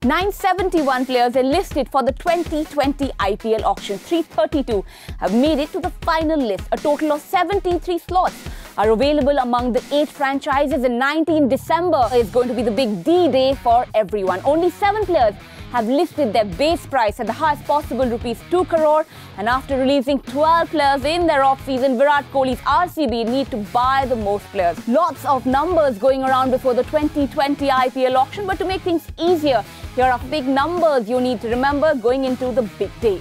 971 players are listed for the 2020 IPL auction. 332 have made it to the final list. A total of 73 slots are available among the 8 franchises, and 19 December is going to be the big D-Day for everyone. Only 7 players have listed their base price at the highest possible ₹2 crore, and after releasing 12 players in their off-season, Virat Kohli's RCB need to buy the most players. Lots of numbers going around before the 2020 IPL auction, but to make things easier, here are big numbers you need to remember going into the big day.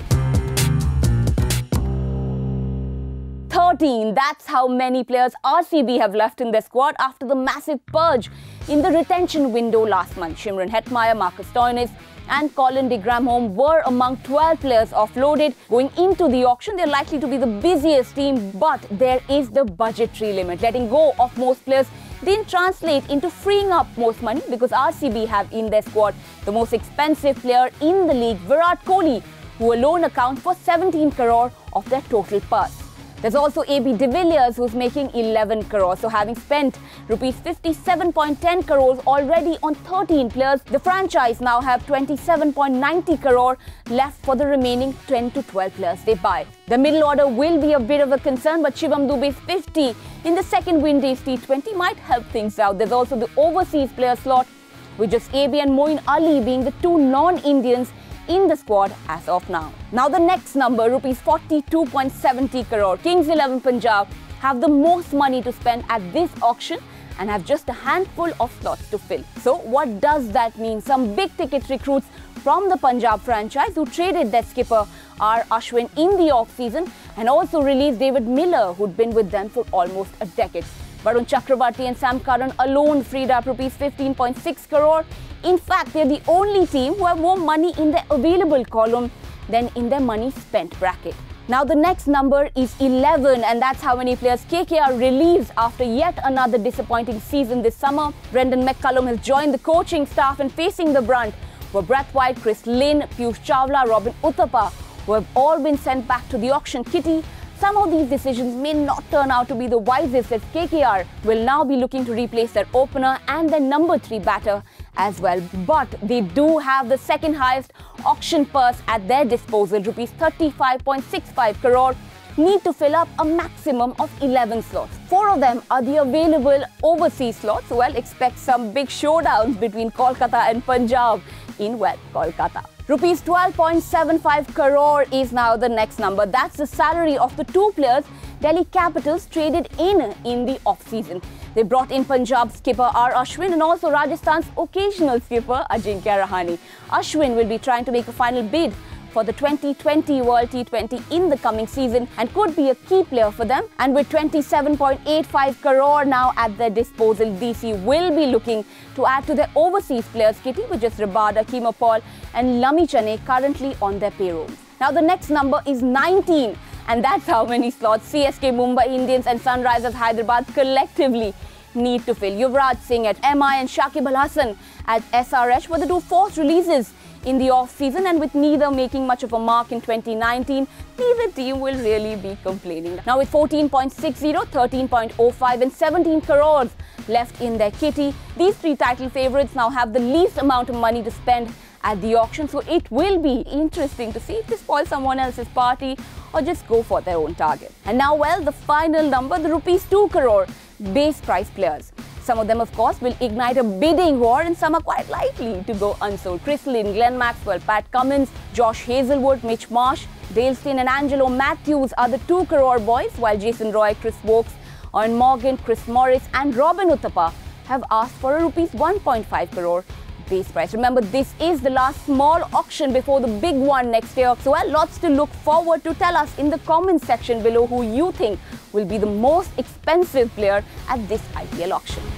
13, that's how many players RCB have left in their squad after the massive purge in the retention window last month. Shimron Hetmeyer, Marcus Stoinis and Colin de Gramholm were among 12 players offloaded. Going into the auction, they're likely to be the busiest team, but there is the budgetary limit. Letting go of most players didn't translate into freeing up most money, because RCB have in their squad the most expensive player in the league, Virat Kohli, who alone accounts for 17 crore of their total purse. There's also AB de Villiers, who's making 11 crores. So having spent ₹57.10 crores already on 13 players, the franchise now have 27.90 crore left for the remaining 10 to 12 players they buy. The middle order will be a bit of a concern, but Shivam Dube's 50 in the second Windies T20 might help things out. There's also the overseas player slot, with just AB and Moeen Ali being the 2 non-Indians in the squad as of now. Now the next number, ₹42.70 crore. Kings 11 Punjab have the most money to spend at this auction and have just a handful of slots to fill. So what does that mean? Some big ticket recruits from the Punjab franchise who traded their skipper R. Ashwin in the off-season and also released David Miller, who'd been with them for almost a decade. Varun Chakrabarti and Sam Curran alone freed up ₹15.6 crore. In fact, they're the only team who have more money in their available column than in their money spent bracket. Now the next number is 11, and that's how many players KKR released after yet another disappointing season this summer. Brendan McCullum has joined the coaching staff, and facing the brunt were Brett White, Chris Lynn, Piyush Chawla, Robin Uthappa, who have all been sent back to the auction kitty. Some of these decisions may not turn out to be the wisest, as KKR will now be looking to replace their opener and their number 3 batter as well. But they do have the second highest auction purse at their disposal, ₹35.65 crore, need to fill up a maximum of 11 slots. 4 of them are the available overseas slots, so expect some big showdowns between Kolkata and Punjab in, Kolkata. ₹12.75 crore is now the next number. That's the salary of the 2 players Delhi Capitals traded in the off-season. They brought in Punjab skipper R. Ashwin and also Rajasthan's occasional skipper Ajinkya Rahane. Ashwin will be trying to make a final bid for the 2020 World T20 in the coming season and could be a key player for them. And with 27.85 crore now at their disposal, DC will be looking to add to their overseas players kitty, with just Rabada, Keemapal and Lami Chane currently on their payroll. Now the next number is 19, and that's how many slots CSK Mumbai Indians and Sunrisers Hyderabad collectively need to fill. Yuvraj Singh at MI and Shakib Al Hasan at SRH were the 2 forced releases in the off-season, and with neither making much of a mark in 2019, neither team will really be complaining. Now with 14.60, 13.05 and 17 crores left in their kitty, these 3 title favourites now have the least amount of money to spend at the auction, so it will be interesting to see if they spoil someone else's party or just go for their own target. And now, the final number, the ₹2 crore base price players. Some of them, of course, will ignite a bidding war, and some are quite likely to go unsold. Chris Lynn, Glenn Maxwell, Pat Cummins, Josh Hazelwood, Mitch Marsh, Dale Steyn and Angelo Matthews are the 2 crore boys, while Jason Roy, Chris Wokes, Owen Morgan, Chris Morris and Robin Uthappa have asked for a ₹1.5 crore base price. Remember, this is the last small auction before the big one next year. So lots to look forward to. Tell us in the comments section below who you think will be the most expensive player at this IPL auction.